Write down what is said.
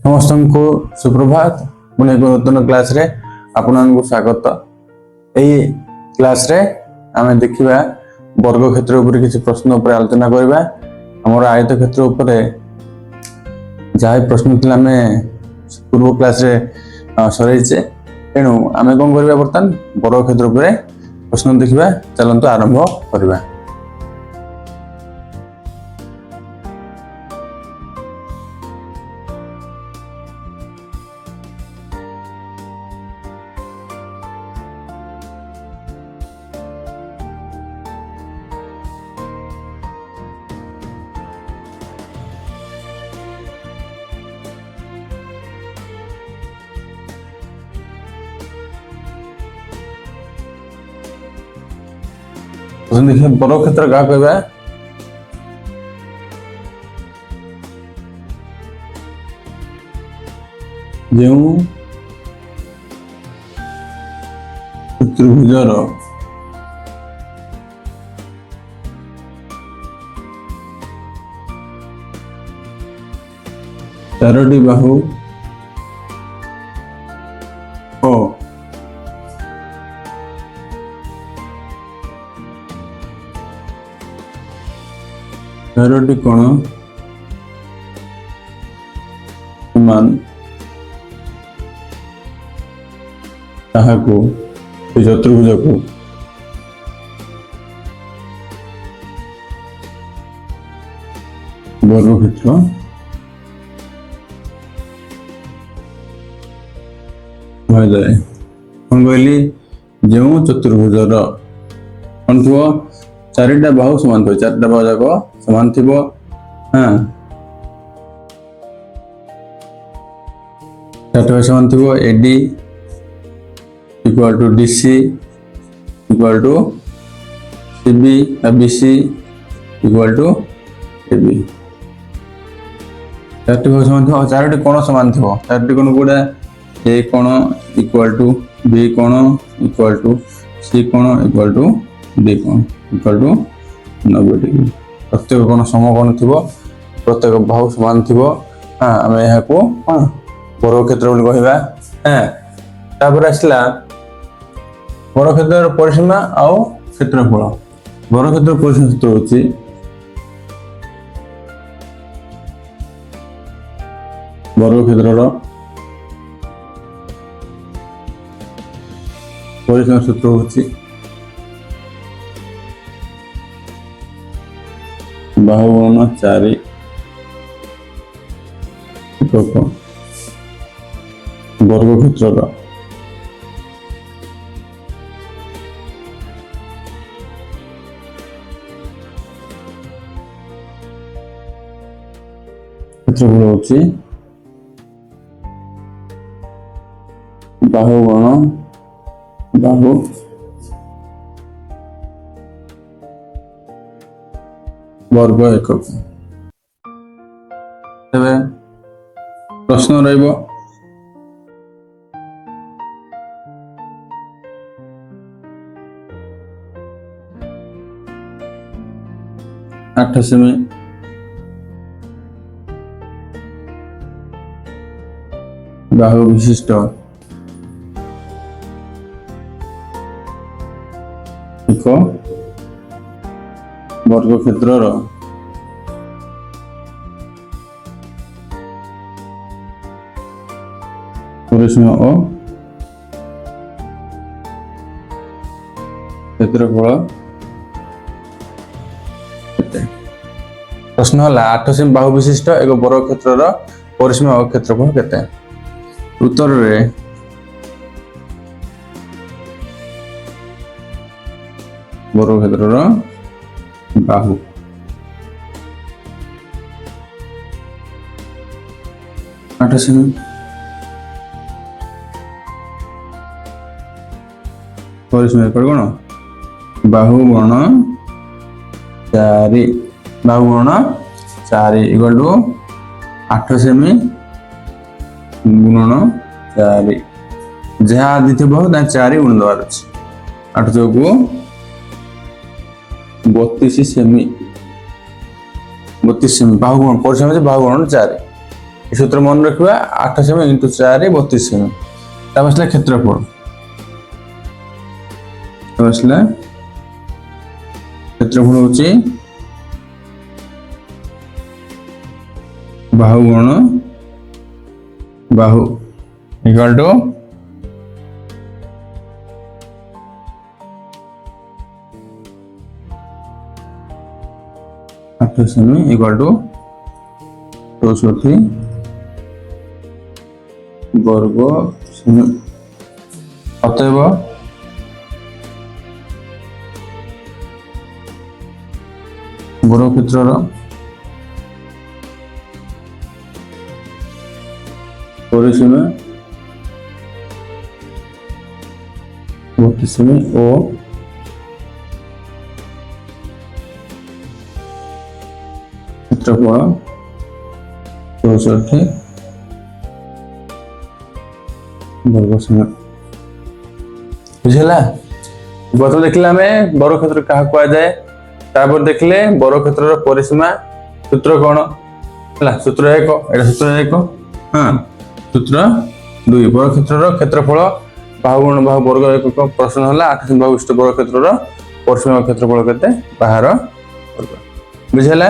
समस्त को सुप्रभात पुणे एक नूतन क्लास रे आपन को स्वागत। यही क्लास रे आमे देखिबा वर्ग क्षेत्र ऊपर किसी प्रश्न ऊपर आलोचना करबा। हमर आयत क्षेत्र ऊपर जहाँ प्रश्न थिला आमे पूर्व क्लास रे सरेइछे, तेणु आमे कोन करबा बर्तन वर्ग क्षेत्र ऊपर प्रश्न देखिबा। चलंतु आरंभ करबा। देखिए वर्ग क्षेत्र क्या कहबा, जो त्रिभुजर चारोटी बाहु ओ चारोटी कोण समान ताहाको चतुर्भुज को वर्ग क्षेत्र कहुए। कौन कहली जो चतुर्भुजर कौन थो चारिटा बाहु समान थो, चारिटा बाहु जाक समान थी। हाँ चार्टा समान थी। AD equal to DC equal to CB BC equal to AB. चार्टी बाहु समान थी। चारोटी कोण समान थी। चारोटी कोण गुड़ा ए कोण इक्वल टू बी कोण इक्वल टू सी कोण इक्वल टू डी कोण इक्वल टू 90 डिग्री। प्रत्येक कोण समकोण थी, प्रत्येक बाहु समान थी। हाँ आम यहाँ को वर्ग क्षेत्र बोली कहबा। हाँ तापर आसला वर्ग क्षेत्र परिसीमा आउ क्षेत्रफल। वर्ग क्षेत्र परिसीमा सूत्र होची वर्ग क्षेत्रर परिसीमा सूत्र होची बाहु गुणन 4 एকক वर्ग क्षेत्रर क्षेत्रफल होची बाहु गुणन बाहु वर्ग एकक। तेरे प्रश्न रहिबो 8 सेमी बाहु विशिष्ट एक वर्ग क्षेत्रर परिसीमा और क्षेत्रफल केते। प्रश्न है 8 सेमी बाहु विशिष्ट एक वर्ग क्षेत्रर परिसीमा और क्षेत्रफल केते। उत्तर रे वर्ग क्षेत्रर बाहु 8 सेमी परिसीमा कोण बाहु गुण 4 बाहु गुण 4 इक्वल टू 8 सेमी गुणन 4 जहाँ आदि थे 4 गुण दबार अच्छे 8 चौको 32 सेमी 32 सेमी बाहु गुण परिसीमा बाहु गुण 4 सूत्र मन रखा 8 सेमी इंटू 4 32 सेमी आसला क्षेत्रफल आसला क्षेत्रफल होची बाहु गुण बाहु इक्वल टू 8 सेमी इक्वल टू 64 वर्ग सेमी। अतएव बर्गक्षेत्रर परिसीमा 32 सेमी और क्षेत्रफल 64 वर्ग सेमी बुझेला। गत देखले आमे बर्गक्षेत्र कहा कुआ जाए तापर देखले बर्गक्षेत्रर परिसीमा सूत्र कोन हला सूत्र 1 एटा सूत्र 1 हां सूत्र 2 बर्गक्षेत्रर क्षेत्रफल बाहु गुण बाहु वर्ग एक प्रश्न हला 8 सेमी बाहु विशिष्ट बर्गक्षेत्रर परिसीमा क्षेत्रफल केते बाहर बुझेला।